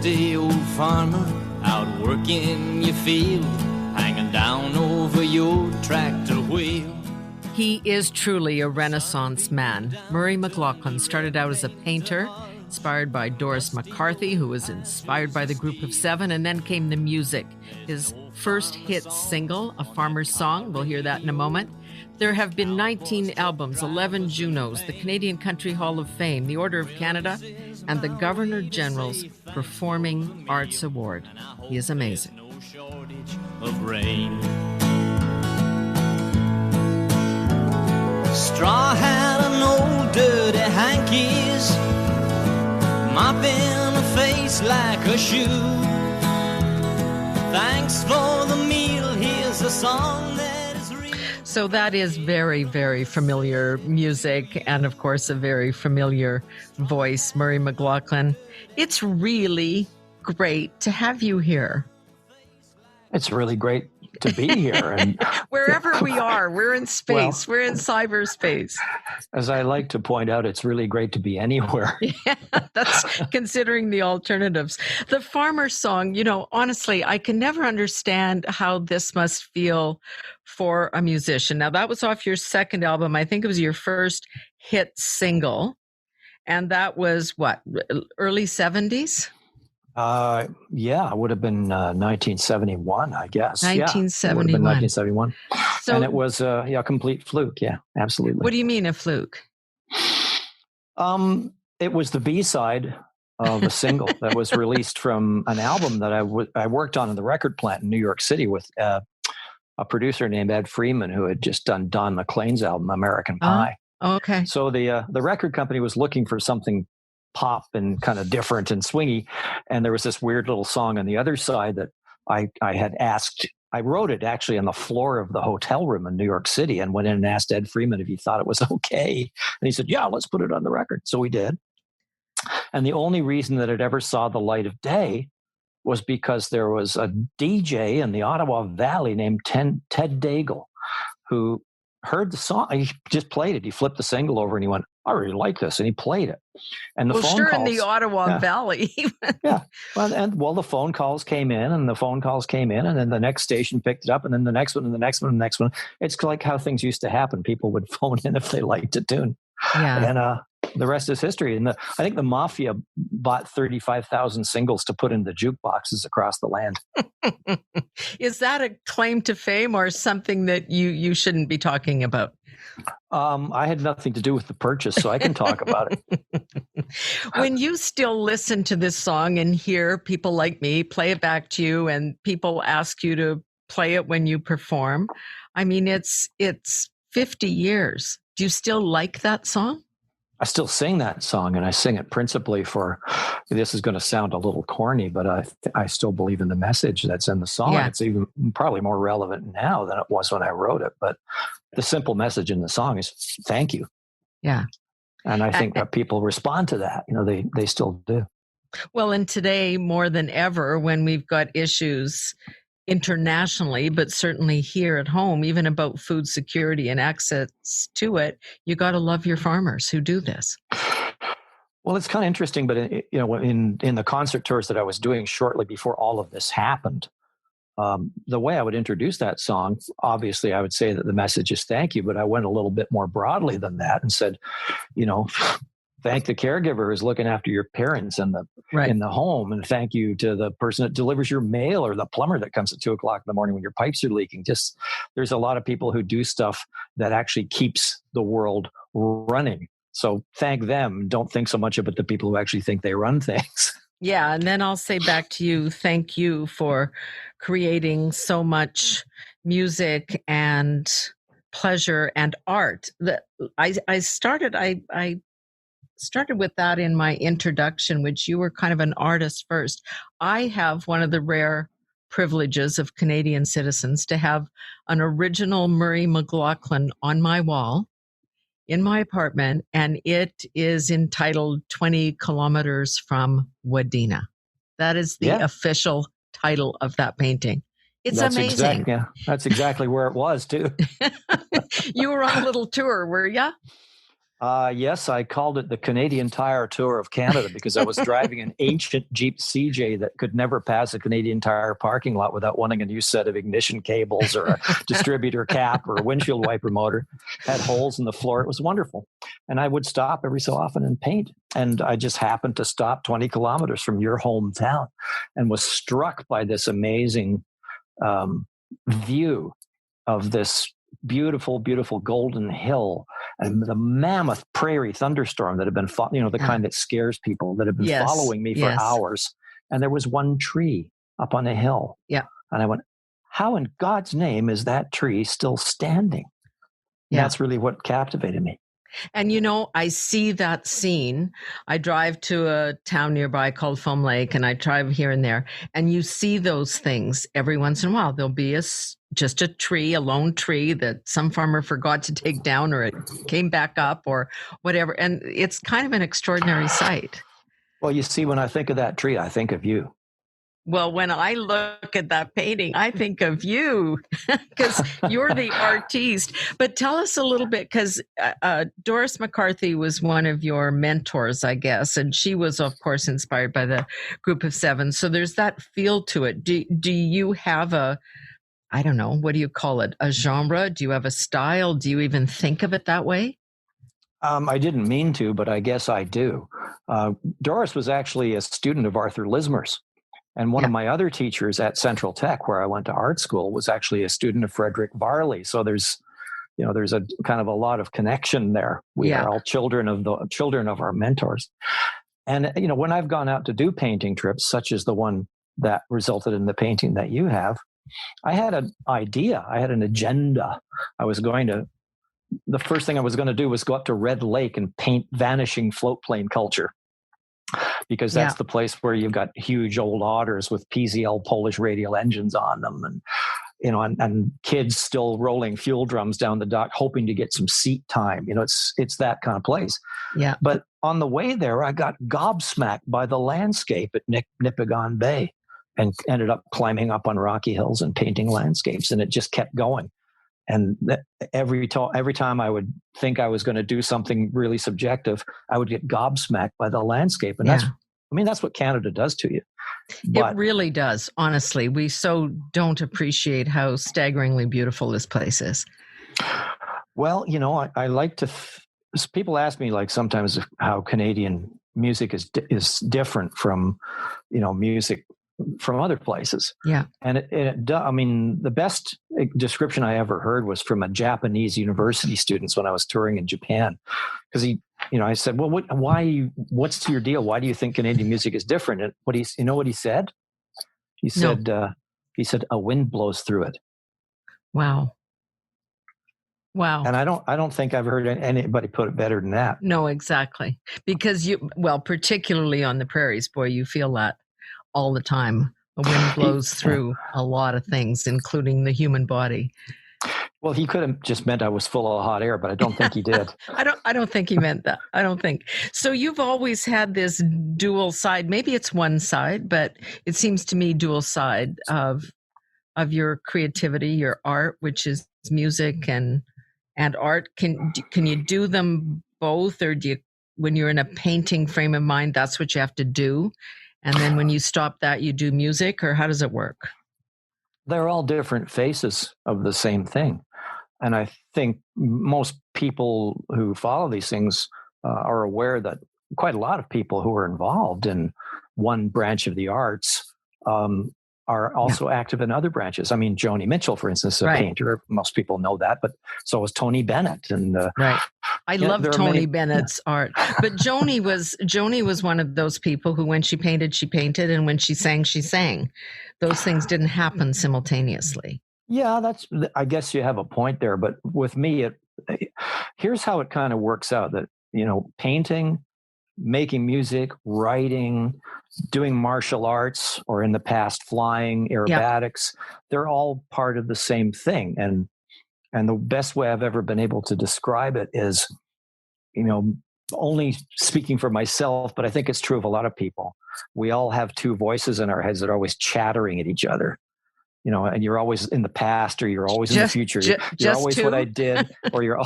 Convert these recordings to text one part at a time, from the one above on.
dusty old farmer out working your field, hanging down over your tractor wheel. He is truly a Renaissance man. Murray McLauchlan started out as a painter, inspired by Doris McCarthy, who was inspired by the Group of Seven, and then came the music. His first hit single, A Farmer's Song, we'll hear that in a moment. There have been 19 albums, 11 Junos, the Canadian Country Hall of Fame, the Order of Canada, and the Governor-General's Performing Arts Award. He is amazing. No shortage of rain. Straw hat and old dirty hankies, mopping a face like a shoe. Thanks for the meal, here's a song that is real. So that is very, very familiar music and, of course, a very familiar voice, Murray McLauchlan. It's really great to have you here. It's really great to be here. And wherever we are, we're in space, we're in cyberspace. As I like to point out, it's really great to be anywhere. Yeah, that's considering the alternatives. The Farmer's Song, you know, honestly, I can never understand how this must feel for a musician. Now, that was off your second album. I think it was your first hit single. And that was what, early 70s? Yeah, it would have been 1971, I guess. 1971. Yeah, it would have been 1971. So, and it was a complete fluke. Yeah, absolutely. What do you mean a fluke? It was the B-side of a single that was released from an album that I worked on in the record plant in New York City with a producer named Ed Freeman, who had just done Don McLean's album, American Pie. Oh, okay. So the record company was looking for something pop and kind of different and swingy. And there was this weird little song on the other side that I had asked. I wrote it actually on the floor of the hotel room in New York City and went in and asked Ed Freeman if he thought it was okay. And he said, yeah, let's put it on the record. So we did. And the only reason that it ever saw the light of day was because there was a DJ in the Ottawa Valley named Ted Daigle who heard the song. He just played it. He flipped the single over and he went, I really like this. And he played it. And the phone calls, in the Ottawa Valley. Yeah. Well, the phone calls came in and then the next station picked it up and then the next one and the next one and the next one. It's like how things used to happen. People would phone in if they liked a tune. Yeah. And the rest is history. And I think the Mafia bought 35,000 singles to put in the jukeboxes across the land. Is that a claim to fame or something that you shouldn't be talking about? I had nothing to do with the purchase, so I can talk about it. When you still listen to this song and hear people like me play it back to you and people ask you to play it when you perform, I mean, it's 50 years. Do you still like that song? I still sing that song, and I sing it principally for, this is going to sound a little corny, but I still believe in the message that's in the song. Yeah. It's even probably more relevant now than it was when I wrote it. But the simple message in the song is thank you. Yeah. And I think that people respond to that. You know, they still do. Well, and today more than ever, when we've got issues internationally, but certainly here at home, even about food security and access to it, you got to love your farmers who do this. Well, it's kind of interesting, but in the concert tours that I was doing shortly before all of this happened, the way I would introduce that song, obviously I would say that the message is thank you, but I went a little bit more broadly than that and said, thank the caregiver who's looking after your parents in the home, and thank you to the person that delivers your mail or the plumber that comes at 2:00 in the morning when your pipes are leaking. Just there's a lot of people who do stuff that actually keeps the world running. So thank them. Don't think so much about the people who actually think they run things. Yeah, and then I'll say back to you, thank you for creating so much music and pleasure and art. I started with that in my introduction, which you were kind of an artist first. I have one of the rare privileges of Canadian citizens to have an original Murray McLauchlan on my wall in my apartment, and it is entitled 20 Kilometers from Wadena. That is the official title of that painting. That's amazing. That's exactly where it was too. You were on a little tour, were you? Yes, I called it the Canadian Tire Tour of Canada because I was driving an ancient Jeep CJ that could never pass a Canadian Tire parking lot without wanting a new set of ignition cables or a distributor cap or a windshield wiper motor. Had holes in the floor. It was wonderful. And I would stop every so often and paint. And I just happened to stop 20 kilometers from your hometown and was struck by this amazing view of this beautiful, beautiful golden hill and the mammoth prairie thunderstorm that had been, the kind that scares people, that had been following me for hours. And there was one tree up on a hill. Yeah. And I went, how in God's name is that tree still standing? Yeah. That's really what captivated me. And, I see that scene. I drive to a town nearby called Foam Lake, and I drive here and there, and you see those things every once in a while. There'll be just a tree, a lone tree that some farmer forgot to take down, or it came back up or whatever. And it's kind of an extraordinary sight. Well, you see, when I think of that tree, I think of you. Well, when I look at that painting, I think of you because you're the artiste. But tell us a little bit, because Doris McCarthy was one of your mentors, I guess, and she was, of course, inspired by the Group of Seven. So there's that feel to it. Do you have I don't know, what do you call it? A genre? Do you have a style? Do you even think of it that way? I didn't mean to, but I guess I do. Doris was actually a student of Arthur Lismer's. And one of my other teachers at Central Tech, where I went to art school, was actually a student of Frederick Varley. So there's a kind of a lot of connection there. We are all children of our mentors. And, when I've gone out to do painting trips, such as the one that resulted in the painting that you have, I had an idea. I had an agenda. The first thing I was going to do was go up to Red Lake and paint vanishing float plane culture, because that's the place where you've got huge old otters with PZL Polish radial engines on them, and kids still rolling fuel drums down the dock, hoping to get some seat time. It's that kind of place. Yeah. But on the way there, I got gobsmacked by the landscape at Nipigon Bay, and ended up climbing up on rocky hills and painting landscapes, and it just kept going. And every time I would think I was going to do something really subjective, I would get gobsmacked by the landscape. And that's what Canada does to you. But, it really does. Honestly, we so don't appreciate how staggeringly beautiful this place is. Well, I like to, people ask me sometimes how Canadian music is different from, music from other places. Yeah. And the best description I ever heard was from a Japanese university student when I was touring in Japan. Because I said, well, what's your deal? Why do you think Canadian music is different? And what he said? He said, a wind blows through it. Wow. And I don't think I've heard anybody put it better than that. No, exactly. Because particularly on the prairies, boy, you feel that all the time. The wind blows through a lot of things, including the human body. Well, he could have just meant I was full of hot air, but I don't think he did. I don't think he meant that. I don't think. So you've always had this dual side. Maybe it's one side, but it seems to me dual side of your creativity, your art, which is music and art. Can you do them both, or do you, when you're in a painting frame of mind, that's what you have to do? And then when you stop that, you do music, or how does it work? They're all different faces of the same thing. And I think most people who follow these things are aware that quite a lot of people who are involved in one branch of the arts are also active in other branches. I mean, Joni Mitchell, for instance, is a painter. Most people know that, but so is Tony Bennett. And I love Tony Bennett's art. But Joni was one of those people who, when she painted, and when she sang. Those things didn't happen simultaneously. Yeah, I guess you have a point there. But with me, here's how it kind of works out: that painting, making music, writing, doing martial arts, or in the past flying, aerobatics, they're all part of the same thing. And the best way I've ever been able to describe it is, only speaking for myself, but I think it's true of a lot of people. We all have two voices in our heads that are always chattering at each other. And you're always in the past, or you're always in the future. You're always what I did, or you're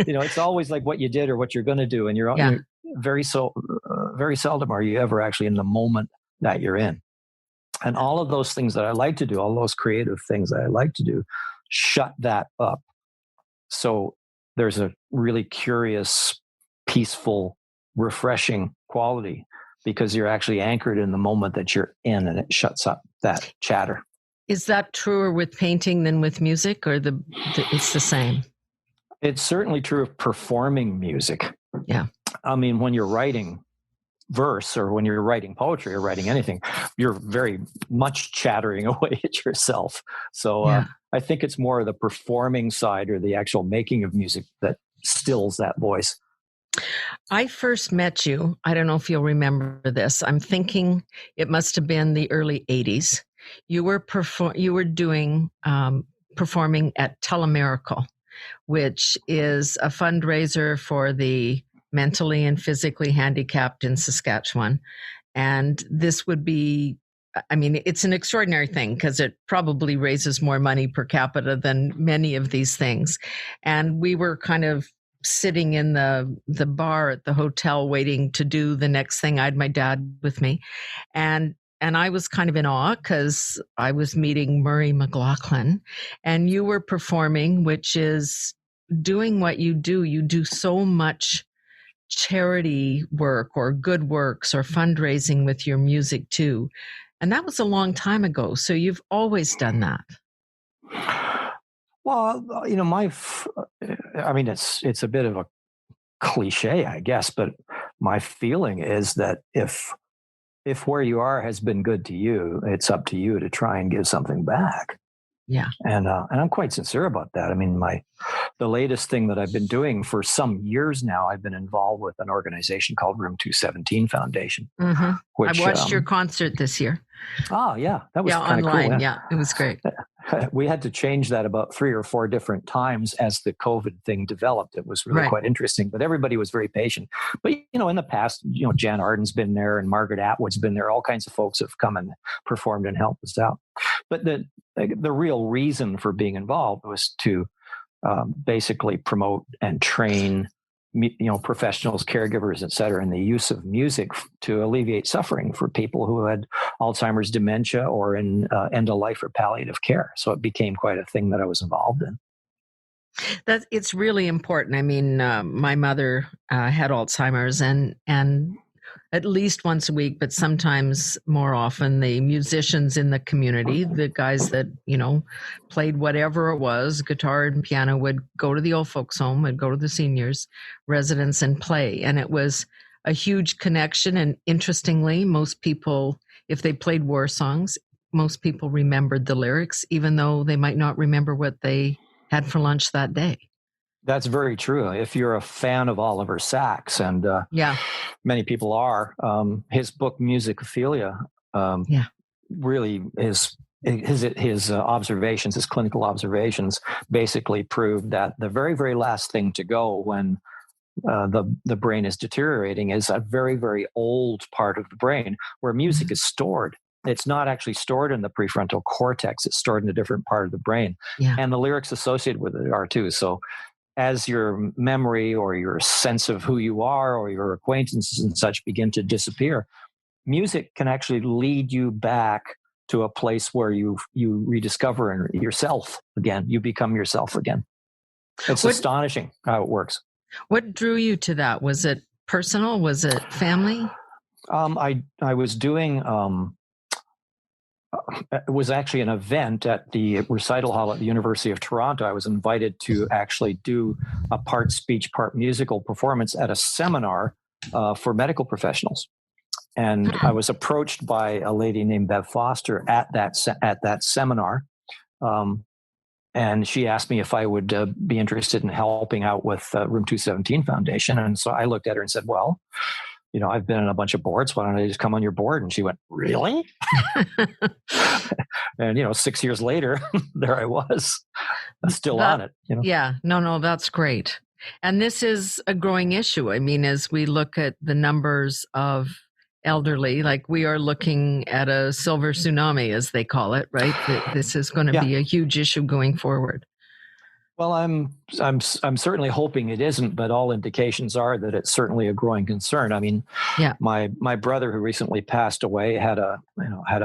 it's always like what you did or what you're going to do. And you're very seldom are you ever actually in the moment that you're in. And all of those things that I like to do, all those creative things that I like to do, shut that up. So there's a really curious, peaceful, refreshing quality because you're actually anchored in the moment that you're in, and it shuts up that chatter. Is that truer with painting than with music, or it's the same? It's certainly true of performing music. Yeah. I mean, when you're writing verse or when you're writing poetry or writing anything, you're very much chattering away at yourself. So I think it's more the performing side or the actual making of music that stills that voice. I first met you, I don't know if you'll remember this, I'm thinking it must have been the early 80s. You were doing performing at Telemiracle, which is a fundraiser for the mentally and physically handicapped in Saskatchewan. And this would be, I mean, it's an extraordinary thing because it probably raises more money per capita than many of these things. And we were kind of sitting in the bar at the hotel waiting to do the next thing. I had my dad with me. And I was kind of in awe because I was meeting Murray McLauchlan, and you were performing, which is doing what you do. You do so much charity work or good works or fundraising with your music too. And that was a long time ago. So you've always done that. Well, I mean, it's a bit of a cliche, I guess, but my feeling is that if where you are has been good to you, it's up to you to try and give something back. Yeah. And I'm quite sincere about that. I mean, the latest thing that I've been doing for some years now, I've been involved with an organization called Room 217 Foundation. Mm-hmm. Which, I watched your concert this year. Oh, yeah. That was kind of cool. Online. Yeah, it was great. We had to change that about 3 or 4 different times as the COVID thing developed. It was really quite interesting, but everybody was very patient. But, in the past, Jan Arden's been there and Margaret Atwood's been there. All kinds of folks have come and performed and helped us out. But the real reason for being involved was to basically promote and train professionals, caregivers, et cetera, in the use of music to alleviate suffering for people who had Alzheimer's, dementia, or in end of life or palliative care. So it became quite a thing that I was involved in. It's really important. I mean, my mother had Alzheimer's, and at least once a week, but sometimes more often, the musicians in the community, the guys that, played whatever it was, guitar and piano, would go to the old folks home, would go to the seniors residence and play. And it was a huge connection. And interestingly, most people, if they played war songs, most people remembered the lyrics, even though they might not remember what they had for lunch that day. That's very true. If you're a fan of Oliver Sacks, and many people are, his book Musicophilia really is his observations, his clinical observations, basically proved that the very, very last thing to go when the brain is deteriorating is a very, very old part of the brain where music is stored. It's not actually stored in the prefrontal cortex. It's stored in a different part of the brain. Yeah. And the lyrics associated with it are too. So as your memory or your sense of who you are or your acquaintances and such begin to disappear, music can actually lead you back to a place where you rediscover yourself again. You become yourself again. It's astonishing how it works. What drew you to that? Was it personal? Was it family? I was doing... it was actually an event at the recital hall at the University of Toronto. I was invited to actually do a part speech, part musical performance at a seminar for medical professionals. And I was approached by a lady named Bev Foster at that seminar. And she asked me if I would be interested in helping out with Room 217 Foundation. And so I looked at her and said, well, I've been on a bunch of boards. Why don't I just come on your board? And she went, really? And, 6 years later, there I was, still on it. Yeah, no, that's great. And this is a growing issue. I mean, as we look at the numbers of elderly, like we are looking at a silver tsunami, as they call it, right? This is going to be a huge issue going forward. Well, I'm certainly hoping it isn't, but all indications are that it's certainly a growing concern. I mean, Yeah. my brother, who recently passed away, had a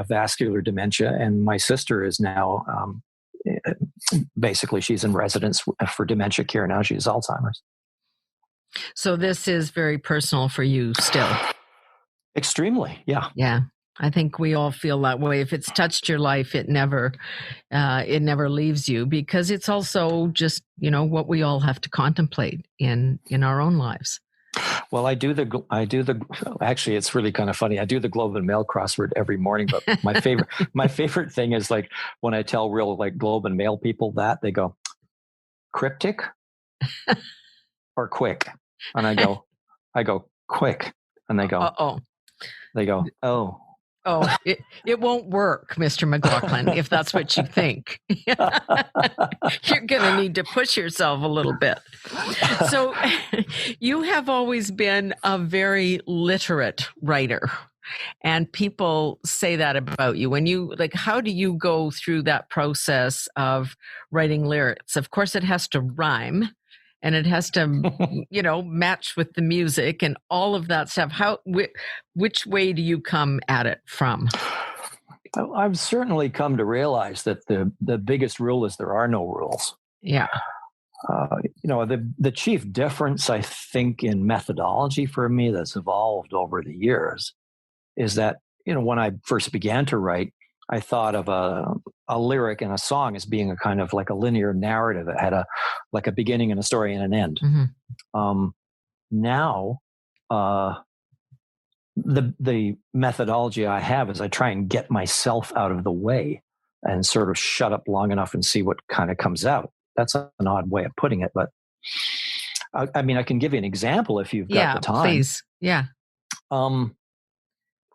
vascular dementia, and my sister is now basically she's in residence for dementia care now. She has Alzheimer's. So this is very personal for you still. Extremely, yeah. Yeah. I think we all feel that way. If it's touched your life, it never leaves you, because it's also just, what we all have to contemplate in our own lives. Well, actually, it's really kind of funny. I do the Globe and Mail crossword every morning, but my favorite thing is like when I tell real like Globe and Mail people that, they go, cryptic or quick? And I go quick. And they go, oh. Oh, it won't work, Mr. McLauchlan, if that's what you think. You're going to need to push yourself a little bit. So you have always been a very literate writer, and people say that about you. When you how do you go through that process of writing lyrics? Of course, it has to rhyme. And it has to, match with the music and all of that stuff. Which way do you come at it from? I've certainly come to realize that the biggest rule is there are no rules. Yeah. The chief difference, I think, in methodology for me that's evolved over the years is that, when I first began to write, I thought of a lyric and a song as being a kind of like a linear narrative. It had a beginning and a story and an end. Mm-hmm. Now, the methodology I have is I try and get myself out of the way and sort of shut up long enough and see what kind of comes out. That's an odd way of putting it, but I mean, I can give you an example if you've got the time. Please. Yeah.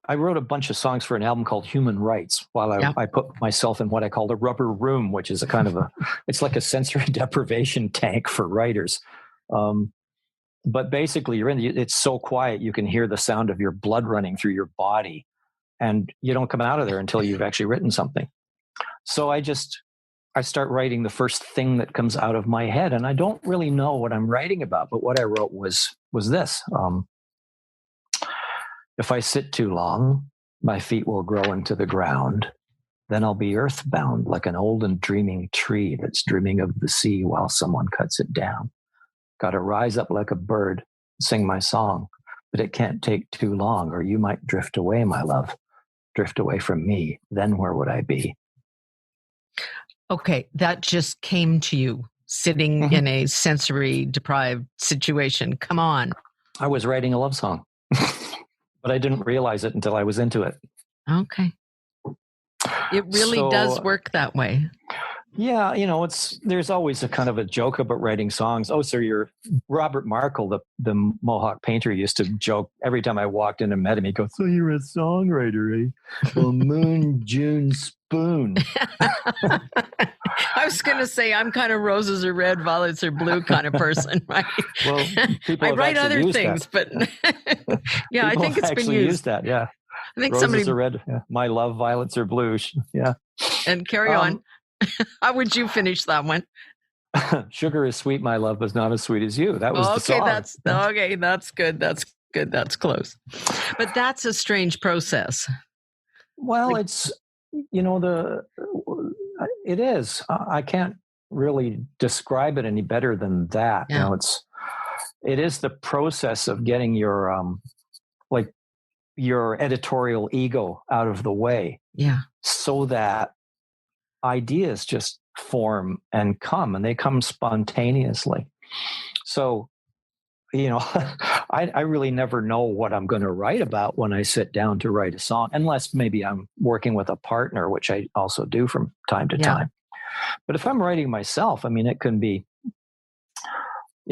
I wrote a bunch of songs for an album called Human Rights while I put myself in what I called a rubber room, which is a kind of it's like a sensory deprivation tank for writers. But basically it's so quiet, you can hear the sound of your blood running through your body, and you don't come out of there until you've actually written something. So I start writing the first thing that comes out of my head, and I don't really know what I'm writing about, but what I wrote was this. If I sit too long, my feet will grow into the ground. Then I'll be earthbound like an old and dreaming tree that's dreaming of the sea while someone cuts it down. Got to rise up like a bird, sing my song, but it can't take too long, or you might drift away, my love. Drift away from me. Then where would I be? Okay, that just came to you sitting in a sensory deprived situation. Come on. I was writing a love song. But I didn't realize it until I was into it. Okay. It really does work that way. Yeah, there's always a kind of a joke about writing songs. Oh, so you're Robert Markle, the Mohawk painter, used to joke every time I walked in and met him. He goes, "So you're a songwriter, eh? Well, Moon, June, Spoon." I was going to say I'm kind of roses are red, violets are blue kind of person, right? Well, people I write other things, but yeah, I think it's been used. That, yeah. I think roses are red. Yeah. My love, violets are blue. Yeah. And carry on. How would you finish that one? Sugar is sweet, my love, but not as sweet as you. That was the song. That's good. That's good. That's close. But that's a strange process. Well, it's it is. I can't really describe it any better than that. Yeah. It is the process of getting your your editorial ego out of the way. Yeah. So that ideas just form and come, and they come spontaneously. So, I really never know what I'm going to write about when I sit down to write a song, unless maybe I'm working with a partner, which I also do from time to time. But if I'm writing myself, I mean, it can be,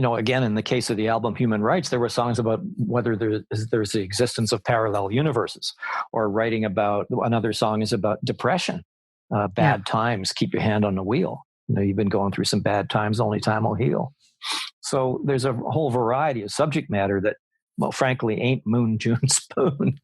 again, in the case of the album Human Rights, there were songs about whether there's the existence of parallel universes, or writing about, another song is about depression, bad times, keep your hand on the wheel. You've been going through some bad times, only time will heal. So there's a whole variety of subject matter that, well, frankly, ain't Moon, June, Spoon.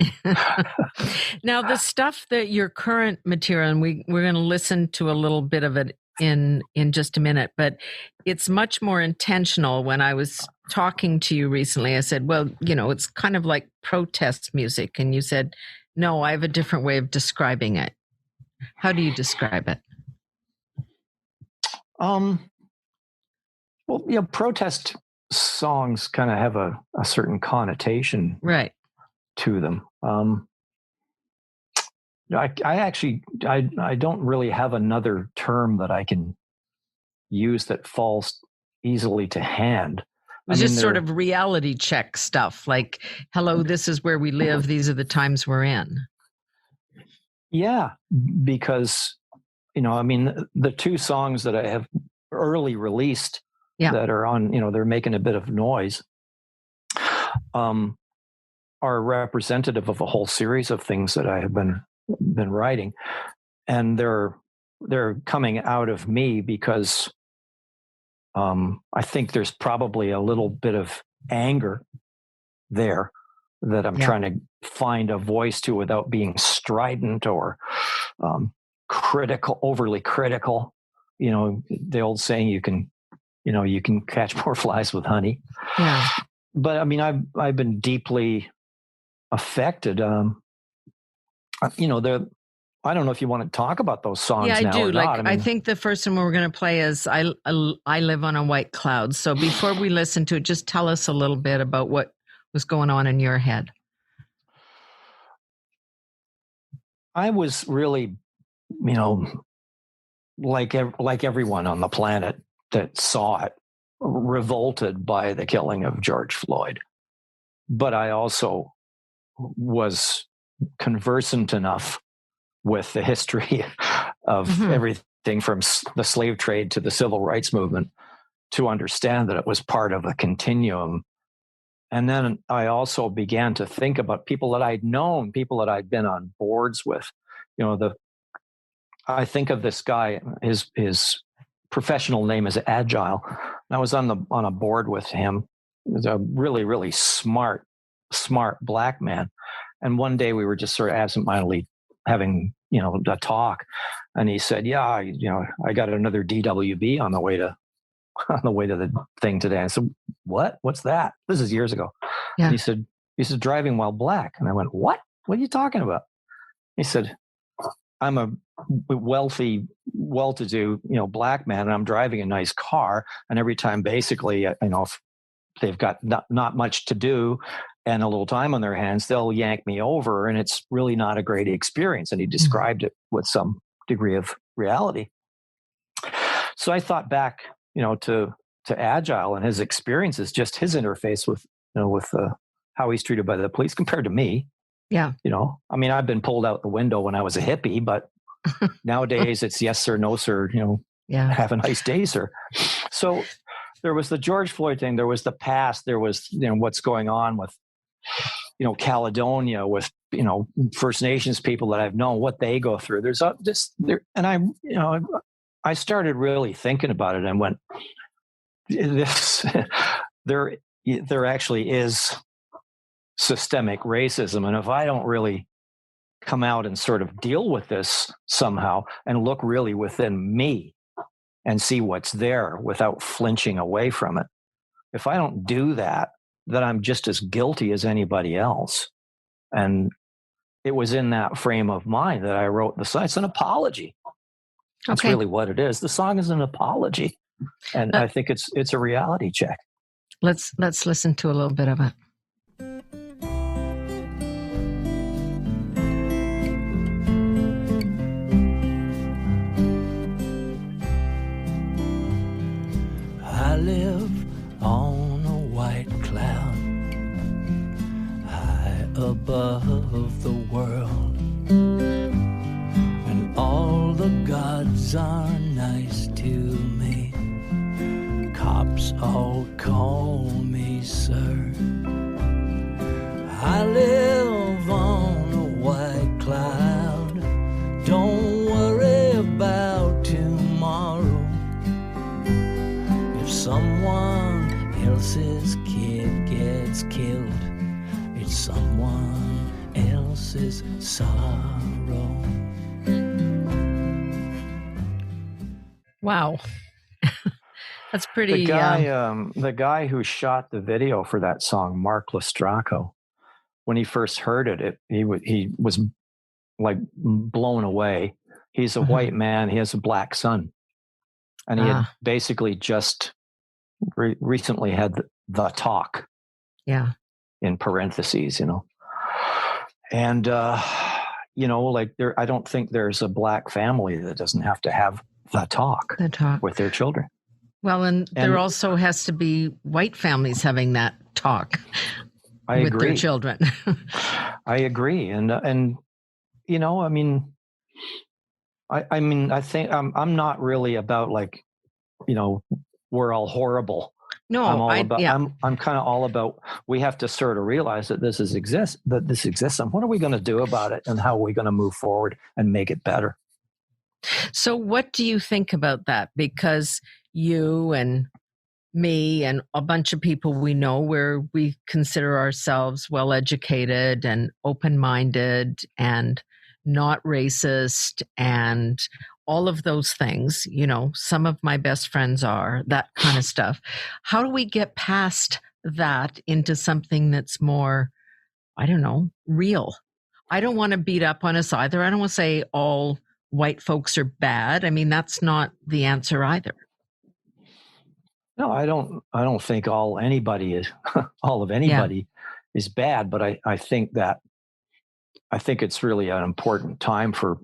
Now, the stuff that your current material, and we're going to listen to a little bit of it in just a minute, but it's much more intentional. When I was talking to you recently, I said, well, it's kind of like protest music. And you said, no, I have a different way of describing it. How do you describe it? Well, protest songs kind of have a certain connotation right to them. I don't really have another term that I can use that falls easily to hand. It was just sort of reality check stuff, like, hello, this is where we live. These are the times we're in. Yeah, because, the two songs that I have early released that are on, they're making a bit of noise, are representative of a whole series of things that I have been writing. And they're coming out of me because I think there's probably a little bit of anger there that I'm trying to find a voice to without being strident or critical, overly critical. The old saying, you can catch more flies with honey. Yeah. But I mean, I've been deeply affected. I don't know if you want to talk about those songs. Yeah, I now do. Or not. I think the first one we're going to play is I Live on a White Cloud. So before we listen to it, just tell us a little bit about what was going on in your head. I was really, like everyone on the planet that saw it, revolted by the killing of George Floyd. But I also was conversant enough with the history of everything from the slave trade to the civil rights movement to understand that it was part of a continuum. And then I also began to think about people that I'd known, people that I'd been on boards with. I think of this guy, his professional name is Agile. And I was on a board with him. He was a really, really smart black man. And one day we were just sort of absentmindedly having, a talk. And he said, yeah, I got another DWB on the way to the thing today. I said, what's that? This is years ago. Yeah. And he said, driving while black. And I went, what are you talking about? He said, I'm a wealthy, well-to-do, black man, and I'm driving a nice car. And every time basically, if they've got not much to do and a little time on their hands, they'll yank me over, and it's really not a great experience. And he described it with some degree of reality. So I thought back, to Agile and his experiences, just his interface with how he's treated by the police compared to me. Yeah. I mean, I've been pulled out the window when I was a hippie, but nowadays it's yes, sir, no, sir, have a nice day, sir. So there was the George Floyd thing. There was the past. There was, what's going on with, Caledonia, with, First Nations people that I've known, what they go through. There's and I started really thinking about it and went, there actually is systemic racism. And if I don't really come out and sort of deal with this somehow and look really within me and see what's there without flinching away from it, if I don't do that, then I'm just as guilty as anybody else. And it was in that frame of mind that I wrote the song. It's an apology. That's really what it is. The song is an apology. And I think it's a reality check. Let's listen to a little bit of it. I live on a white cloud, high above the world, and all the gods are nice to me. Cops all call me sir. I live on a white cloud, don't worry about tomorrow. If someone else's kid gets killed, it's someone else's sorrow. Wow. That's pretty. The guy who shot the video for that song, Mark Lestraco, when he first heard it, he was like blown away. He's a white man. He has a black son, and he had basically just recently had the talk. Yeah. In parentheses, and like I don't think there's a black family that doesn't have to have the talk with their children. Well, and there also has to be white families having that talk with their children. I agree. And I think I'm not really about like, we're all horrible. No, I'm kind of all about, we have to sort of realize that this exists and what are we going to do about it and how are we going to move forward and make it better? So what do you think about that? Because you and me and a bunch of people we know where we consider ourselves well-educated and open-minded and not racist and all of those things, some of my best friends are, that kind of stuff. How do we get past that into something that's more, I don't know, real? I don't want to beat up on us either. I don't want to say all white folks are bad. I mean, that's not the answer either. No, I don't think all of anybody is bad, but I think it's really an important time for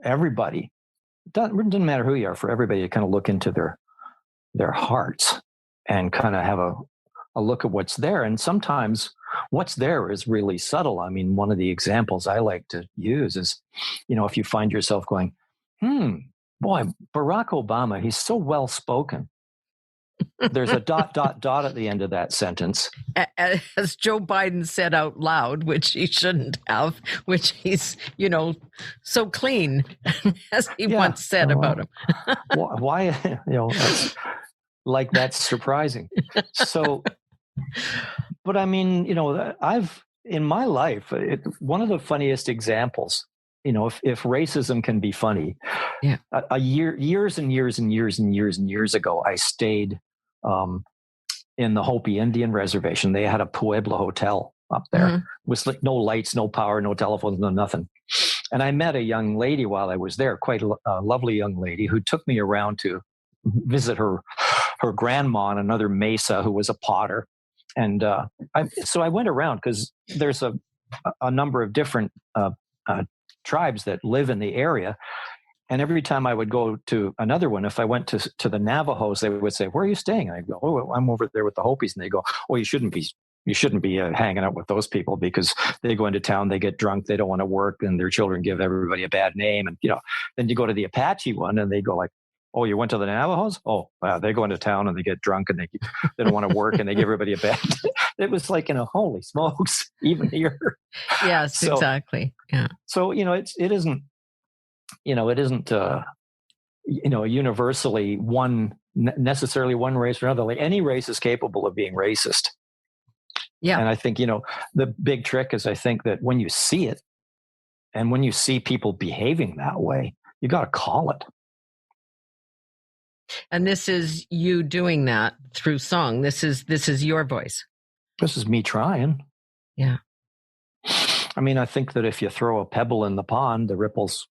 everybody. It doesn't matter who you are, for everybody to kind of look into their hearts and kind of have a look at what's there. And sometimes what's there is really subtle. I mean, one of the examples I like to use is, if you find yourself going, boy, Barack Obama, he's so well spoken. There's a ... at the end of that sentence. As Joe Biden said out loud, which he shouldn't have, which he's, so clean, as he once said about him. Why, that's surprising. So, but I mean, I've, in my life, one of the funniest examples, if racism can be funny, years and years and years and years and years ago, I stayed in the Hopi Indian reservation. They had a Pueblo hotel up there with like no lights, no power, no telephones, no nothing. And I met a young lady while I was there, quite a lovely young lady who took me around to visit her grandma on another mesa who was a potter. And so I went around because there's a number of different tribes that live in the area. And every time I would go to another one, if I went to the Navajos, they would say, "Where are you staying?" And I go, "Oh, I'm over there with the Hopis." And they go, "Oh, you shouldn't be hanging out with those people because they go into town, they get drunk, they don't want to work, and their children give everybody a bad name." And then you go to the Apache one, and they go like, "Oh, you went to the Navajos? Oh, they go into town and they get drunk and they don't want to work and they give everybody a bad." It was like, holy smokes, even here. Yes, exactly. Yeah. So it isn't. It isn't, universally necessarily one race or another. Like any race is capable of being racist. Yeah. And I think, the big trick is I think that when you see it and when you see people behaving that way, you got to call it. And this is you doing that through song. This is your voice. This is me trying. Yeah. I mean, I think that if you throw a pebble in the pond, the ripples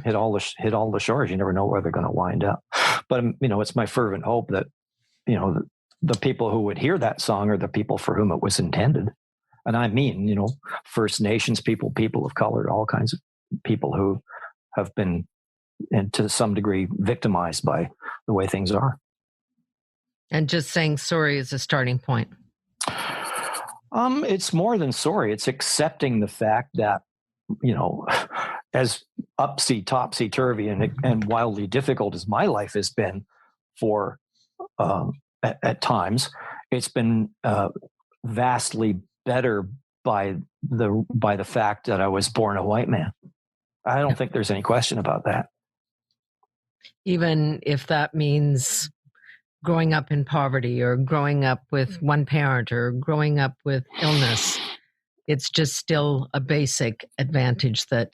hit all the shores. You never know where they're going to wind up. But it's my fervent hope that the people who would hear that song are the people for whom it was intended. And I mean, First Nations people of color, all kinds of people who have been, and to some degree, victimized by the way things are. And just saying sorry is a starting point. It's more than sorry. It's accepting the fact that, as topsy-turvy and wildly difficult as my life has been for at times, it's been vastly better by the fact that I was born a white man. I don't think there's any question about that. Even if that means growing up in poverty or growing up with one parent or growing up with illness, it's just still a basic advantage that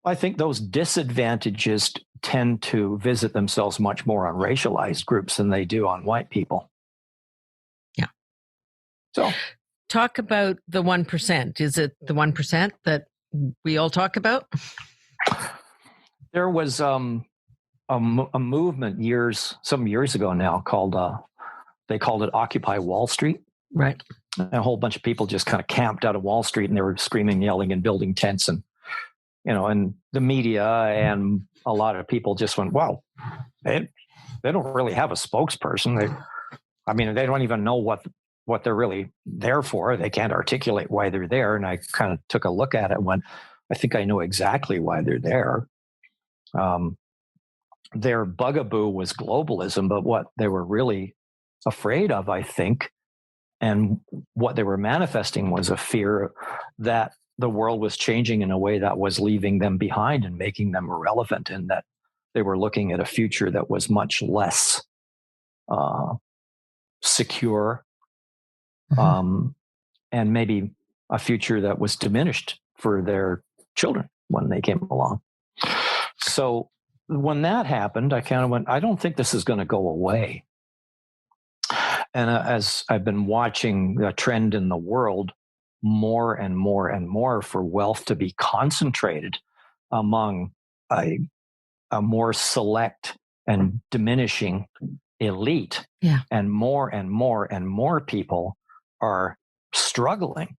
I think those disadvantages tend to visit themselves much more on racialized groups than they do on white people. Yeah. So talk about the 1%. Is it the 1% that we all talk about? There was a movement some years ago now called, they called it Occupy Wall Street. Right. And a whole bunch of people just kind of camped out of Wall Street, and they were screaming, yelling, and building tents. And, and the media and a lot of people just went, wow, they don't really have a spokesperson. They don't even know what they're really there for. They can't articulate why they're there. And I kind of took a look at it and went, I think I know exactly why they're there. Their bugaboo was globalism, but what they were really afraid of, I think, and what they were manifesting was a fear that the world was changing in a way that was leaving them behind and making them irrelevant, and that they were looking at a future that was much less secure, and maybe a future that was diminished for their children when they came along. So when that happened, I kind of went, I don't think this is going to go away. And as I've been watching the trend in the world, more and more and more for wealth to be concentrated among a more select and diminishing elite, and more and more and more people are struggling,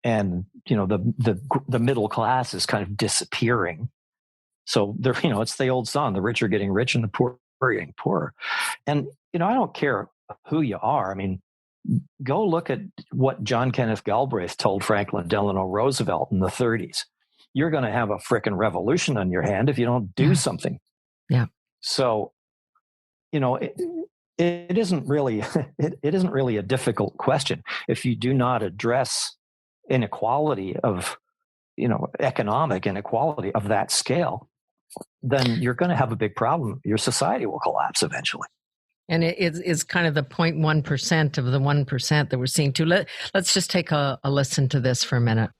and the middle class is kind of disappearing. So there, it's the old song: the rich are getting rich and the poor are getting poorer. And I don't care who you are. I mean, go look at what John Kenneth Galbraith told Franklin Delano Roosevelt in the 30s. You're going to have a frickin' revolution on your hand if you don't do something. Yeah. So, it isn't really it isn't really a difficult question. If you do not address inequality of, economic inequality of that scale, then you're going to have a big problem. Your society will collapse eventually. And it is kind of the 0.1% of the 1% that we're seeing too. Let's just take a listen to this for a minute.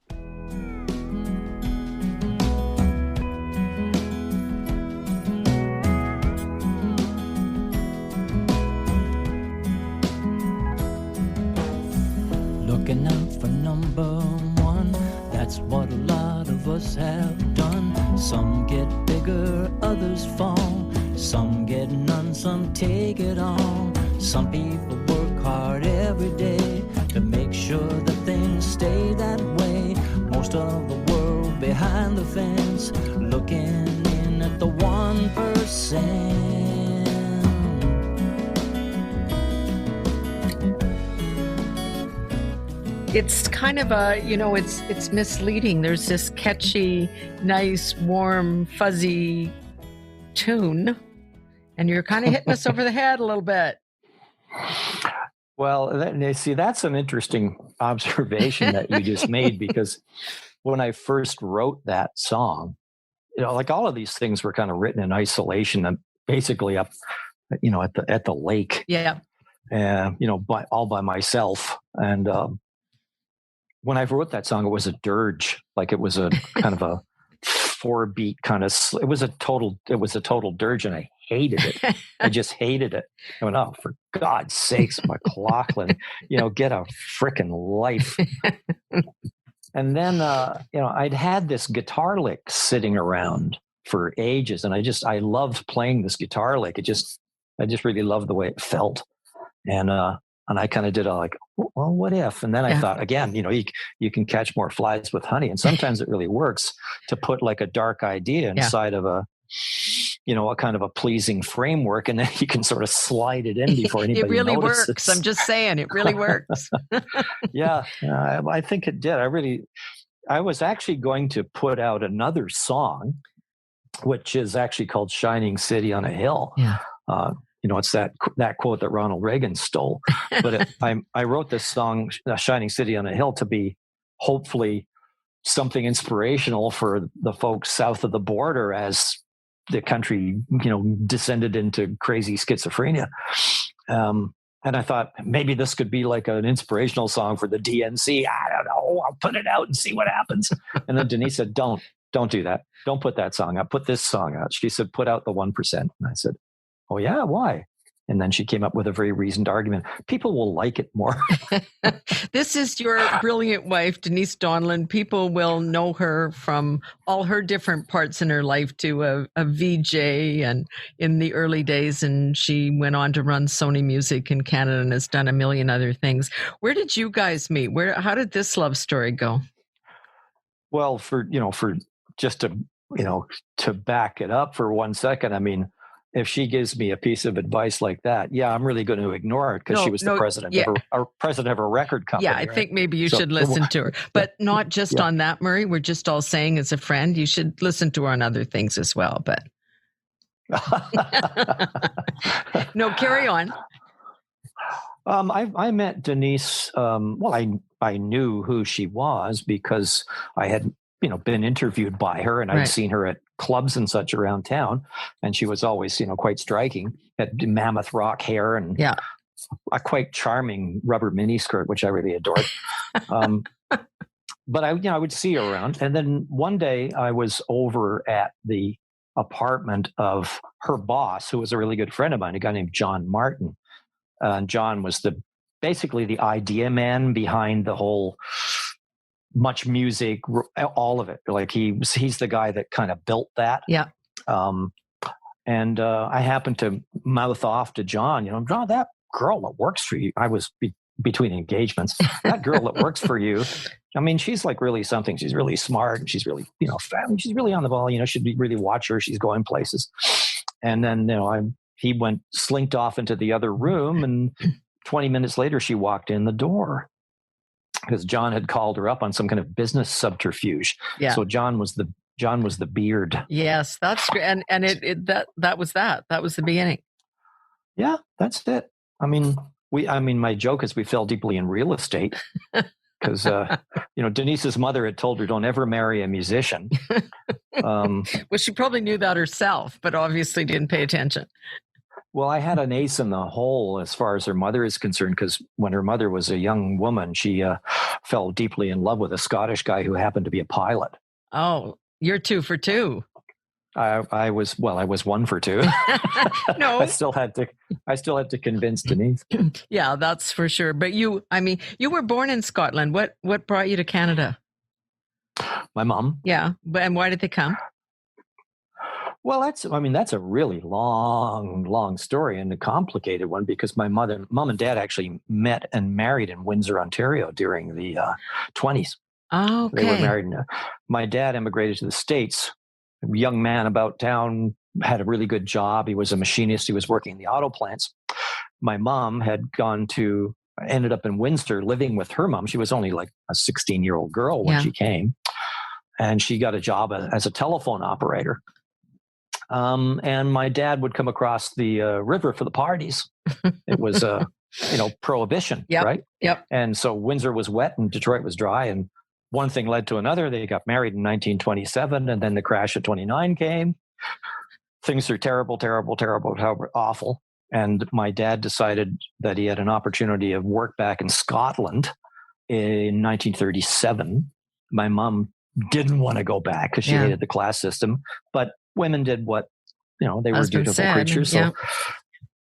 Looking out for number one, that's what a lot of us have done. Some get bigger, others fall. Some get none, some take it all. Some people work hard every day to make sure that things stay that way. Most of the world behind the fence, looking in at the 1%. It's kind of it's misleading. There's this catchy, nice, warm, fuzzy tune, and you're kind of hitting us over the head a little bit. Well, that's an interesting observation that you just made, because when I first wrote that song, like all of these things were kind of written in isolation and basically up, at the lake. Yeah. And, all by myself. And when I wrote that song, it was a dirge. Like it was a kind of a 4-beat kind of, it was a total dirge, and I hated it. I just hated it. I went, oh, for God's sakes, McLauchlan, get a frickin' life. And then, I'd had this guitar lick sitting around for ages, and I loved playing this guitar lick. I just really loved the way it felt. And I kind of did well, what if? And then I thought, again, you can catch more flies with honey. And sometimes it really works to put like a dark idea inside of a kind of a pleasing framework, and then you can sort of slide it in before anybody notices. It really works. I'm just saying, it really works. Yeah, I think it did. I was actually going to put out another song, which is actually called Shining City on a Hill. Yeah. It's that quote that Ronald Reagan stole. But I wrote this song, Shining City on a Hill, to be hopefully something inspirational for the folks south of the border as the country, descended into crazy schizophrenia. And I thought maybe this could be like an inspirational song for the DNC. I don't know. I'll put it out and see what happens. And then Denise said, don't don't do that. Don't put that song out. Put this song out. She said, put out the 1%. And I said, oh, yeah, why? And then she came up with a very reasoned argument. People will like it more. This is your brilliant wife, Denise Donlin. People will know her from all her different parts in her life to a VJ and in the early days. And she went on to run Sony Music in Canada and has done a million other things. Where did you guys meet? How did this love story go? Well, for just to back it up for 1 second, I mean, if she gives me a piece of advice like that, yeah, I'm really going to ignore it because she was the president of a record company. Yeah, I think maybe you should listen to her, but not just on that, Murray. We're just all saying as a friend, you should listen to her on other things as well. But no, carry on. I met Denise. I knew who she was because I had been interviewed by her, and I'd seen her at clubs and such around town, and she was always quite striking. Had mammoth rock hair and a quite charming rubber miniskirt, which I really adored. But I would see her around, and then one day I was over at the apartment of her boss, who was a really good friend of mine, a guy named John Martin. John was basically the idea man behind the whole Much Music, all of it. Like he's the guy that kind of built that. Yeah. And I happened to mouth off to John, John, that girl that works for you. I was between engagements. That girl that works for you. I mean, she's like really something. She's really smart, and she's really, fat. She's really on the ball. Should really watch her. She's going places. And then, he went slinked off into the other room, and 20 minutes later, she walked in the door because John had called her up on some kind of business subterfuge. Yeah. So John was the beard. Yes, that's great. And that was the beginning. Yeah, that's it. I mean, my joke is we fell deeply in real estate because, Denise's mother had told her, don't ever marry a musician. Well, she probably knew that herself, but obviously didn't pay attention. Well, I had an ace in the hole as far as her mother is concerned, because when her mother was a young woman, she fell deeply in love with a Scottish guy who happened to be a pilot. Oh, you're 2 for 2. I was 1 for 2. No, I still had to convince Denise. Yeah, that's for sure. But you were born in Scotland. What brought you to Canada? My mom. Yeah, and why did they come? Well, that's a really long story and a complicated one, because my mom and dad actually met and married in Windsor, Ontario during the 1920s. Oh, okay. They were married. My dad immigrated to the States. A young man about town, had a really good job. He was a machinist. He was working in the auto plants. My mom had ended up in Windsor living with her mom. She was only like a 16-year-old girl when she came. And she got a job as a telephone operator. And my dad would come across the river for the parties. It was, prohibition, right? Yep. And so Windsor was wet and Detroit was dry. And one thing led to another. They got married in 1927, and then the crash of 29 came. Things are terrible, awful. And my dad decided that he had an opportunity of work back in Scotland in 1937. My mom didn't want to go back because she hated the class system, but women did what, they were dutiful creatures. So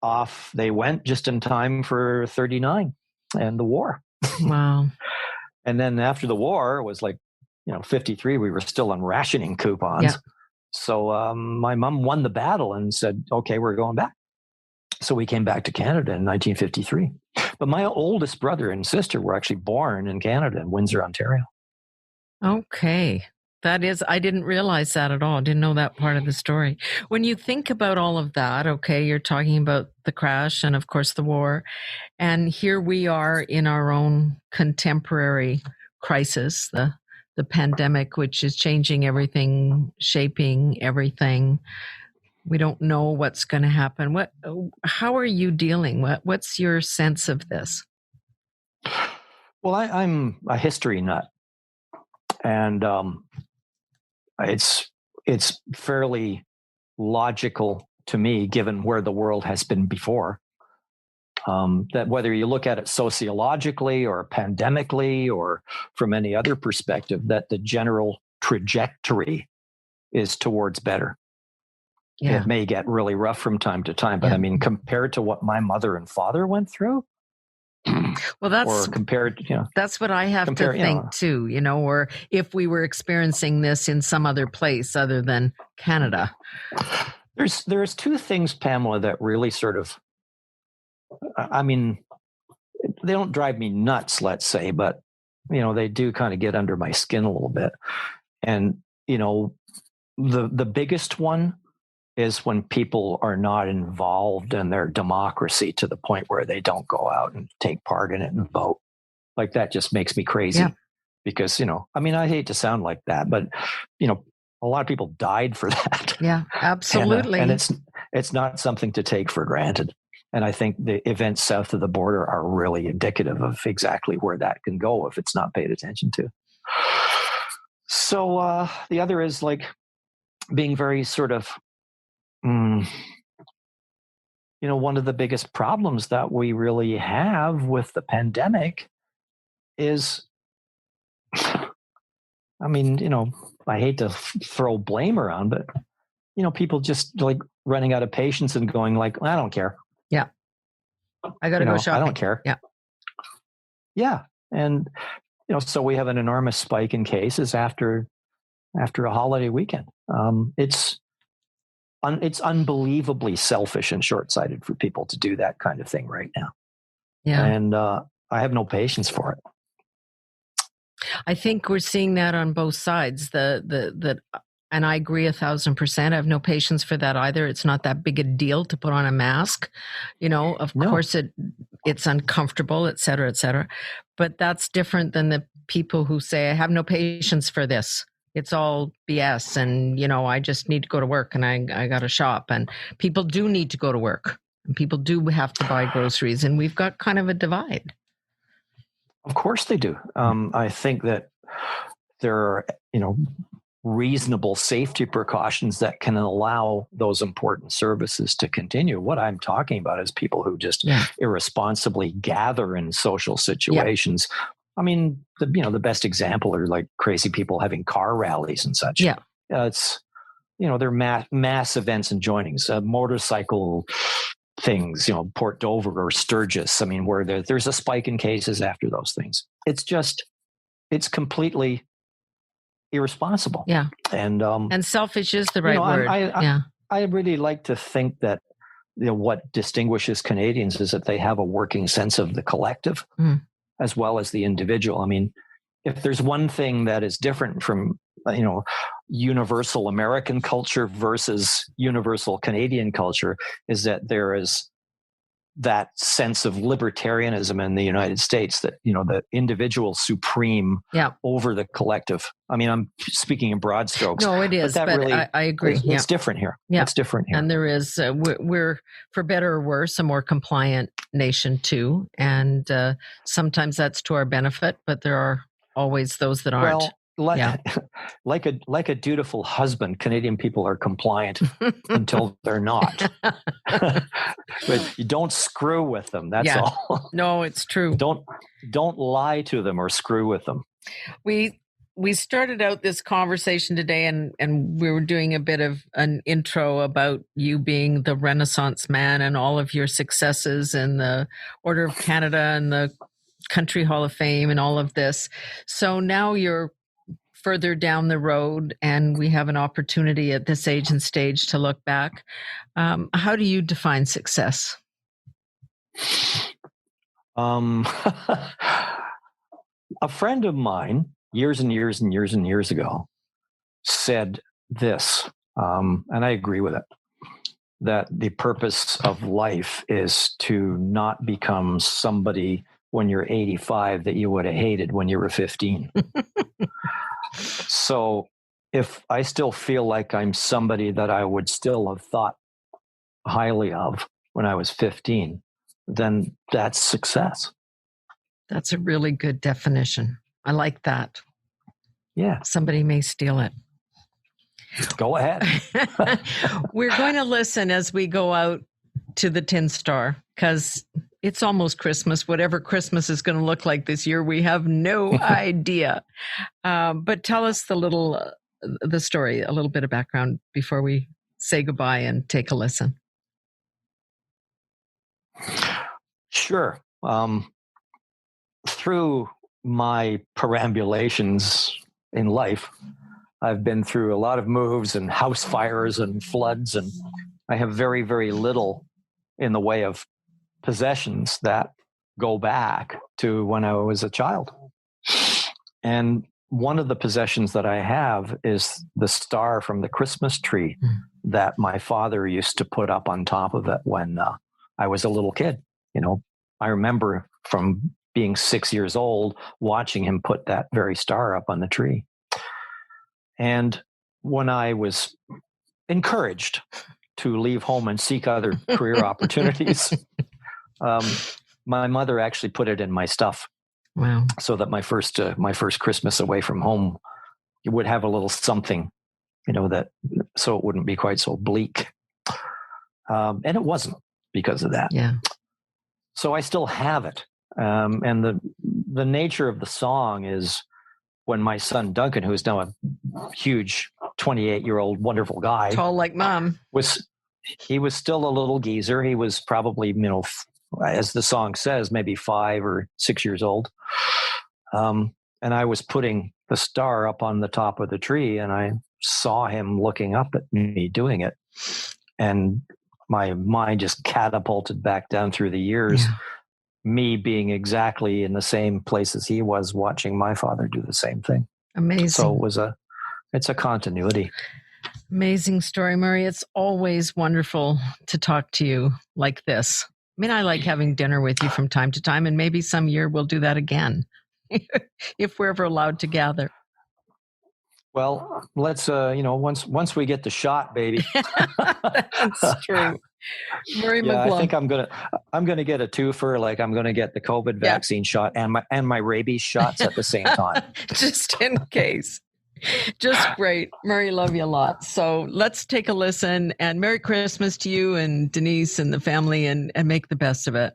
off they went just in time for 39 and the war. Wow. And then after the war, it was like, 53, we were still on rationing coupons. Yeah. So my mom won the battle and said, okay, we're going back. So we came back to Canada in 1953. But my oldest brother and sister were actually born in Canada, in Windsor, Ontario. Okay. I didn't realize that at all. I didn't know that part of the story. When you think about all of that, okay, you're talking about the crash and of course the war. And here we are in our own contemporary crisis, the pandemic, which is changing everything, shaping everything. We don't know what's going to happen. How are you dealing? What's your sense of this? Well, I'm a history nut. And it's fairly logical to me, given where the world has been before, that whether you look at it sociologically or pandemically or from any other perspective, that the general trajectory is towards better. Yeah. It may get really rough from time to time, but I mean, compared to what my mother and father went through, well, that's or compared, that's what I have to think too, or if we were experiencing this in some other place other than Canada. There's two things, Pamela, that really sort of, I mean, they don't drive me nuts, let's say, but they do kind of get under my skin a little bit. And the biggest one is when people are not involved in their democracy to the point where they don't go out and take part in it and vote. Like, that just makes me crazy. Because, I mean, I hate to sound like that, but, a lot of people died for that. Yeah, absolutely. And it's not something to take for granted. And I think the events south of the border are really indicative of exactly where that can go if it's not paid attention to. So the other is like being very sort of, one of the biggest problems that we really have with the pandemic is, I mean, I hate to throw blame around, but, people just like running out of patience and going like, I don't care. Yeah. I got to go shopping. I don't care. Yeah. Yeah. And, so we have an enormous spike in cases after a holiday weekend. It's unbelievably selfish and short-sighted for people to do that kind of thing right now. Yeah. And I have no patience for it. I think we're seeing that on both sides. And I agree 1,000%. I have no patience for that either. It's not that big a deal to put on a mask. Of course it's uncomfortable, et cetera, et cetera. But that's different than the people who say, I have no patience for this. It's all BS. And, I just need to go to work and I got to shop. And people do need to go to work. And people do have to buy groceries. And we've got kind of a divide. Of course they do. I think that there are, reasonable safety precautions that can allow those important services to continue. What I'm talking about is people who just irresponsibly gather in social situations. Yeah. I mean, the best example are like crazy people having car rallies and such. Yeah. It's, they're mass events and joinings, motorcycle things, Port Dover or Sturgis. I mean, where there's a spike in cases after those things. It's completely irresponsible. Yeah. And selfish is the right word. I really like to think that what distinguishes Canadians is that they have a working sense of the collective as well as the individual. I mean, if there's one thing that is different from universal American culture versus universal Canadian culture, is that there is that sense of libertarianism in the United States, that, the individual supreme over the collective. I mean, I'm speaking in broad strokes. No, it is, but really, I agree. It's different here. Yeah. It's different here. And there is, we're, for better or worse, a more compliant nation too. And sometimes that's to our benefit, but there are always those that aren't. Well, like a dutiful husband, Canadian people are compliant until they're not. But you don't screw with them. That's all. No, it's true. Don't lie to them or screw with them. We started out this conversation today, and we were doing a bit of an intro about you being the Renaissance man and all of your successes in the Order of Canada and the Country Hall of Fame and all of this. So now you're further down the road, and we have an opportunity at this age and stage to look back. How do you define success? A friend of mine, years and years and years and years ago, said this, and I agree with it, that the purpose of life is to not become somebody when you're 85 that you would have hated when you were 15. So if I still feel like I'm somebody that I would still have thought highly of when I was 15, then that's success. That's a really good definition. I like that. Yeah. Somebody may steal it. Go ahead. We're going to listen as we go out to the Tin Star, because it's almost Christmas. Whatever Christmas is going to look like this year, we have no idea. But tell us the little the story, a little bit of background before we say goodbye and take a listen. Sure. Through my perambulations in life, I've been through a lot of moves and house fires and floods, and I have very, very little in the way of possessions that go back to when I was a child. And one of the possessions that I have is the star from the Christmas tree that my father used to put up on top of it when I was a little kid. You know, I remember from being 6 years old, watching him put that very star up on the tree. And when I was encouraged to leave home and seek other career opportunities, my mother actually put it in my stuff. Wow. So that my first Christmas away from home, it would have a little something, you know, that so it wouldn't be quite so bleak. And it wasn't because of that. Yeah. So I still have it. And the nature of the song is when my son Duncan, who is now a huge 28-year-old wonderful guy, tall like mom, he was still a little geezer. He was probably, you know, as the song says, maybe 5 or 6 years old. And I was putting the star up on the top of the tree, and I saw him looking up at me doing it. And my mind just catapulted back down through the years, me being exactly in the same place as he was, watching my father do the same thing. Amazing. So it's a continuity. Amazing story, Murray. It's always wonderful to talk to you like this. I mean, I like having dinner with you from time to time, and maybe some year we'll do that again if we're ever allowed to gather. Well, let's, once we get the shot, baby. That's true. Murray McLauchlan. I think I'm gonna get a twofer. Like I'm gonna get the COVID vaccine shot and my rabies shots at the same time, just in case. Just great. Murray, love you a lot. So let's take a listen, and Merry Christmas to you and Denise and the family, and make the best of it.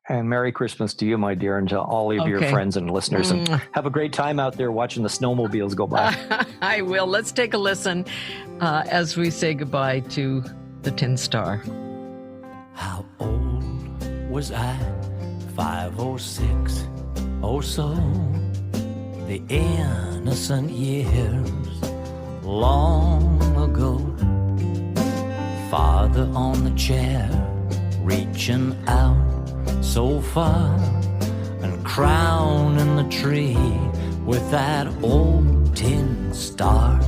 And Merry Christmas to you, my dear, and to all of your friends and listeners. And have a great time out there watching the snowmobiles go by. I will. Let's take a listen as we say goodbye to the Tin Star. How old was I? 5 or 6 or so. The innocent years long ago. Father on the chair, reaching out so far, and crowning the tree with that old tin star.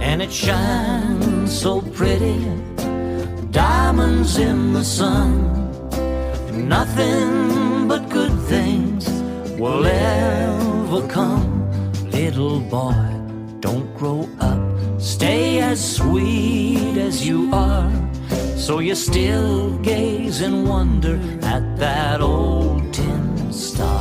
And it shines so pretty, diamonds in the sun. Nothing but good things will ever come. Little boy, don't grow up, stay as sweet as you are. So you still gaze in wonder at that old tin star.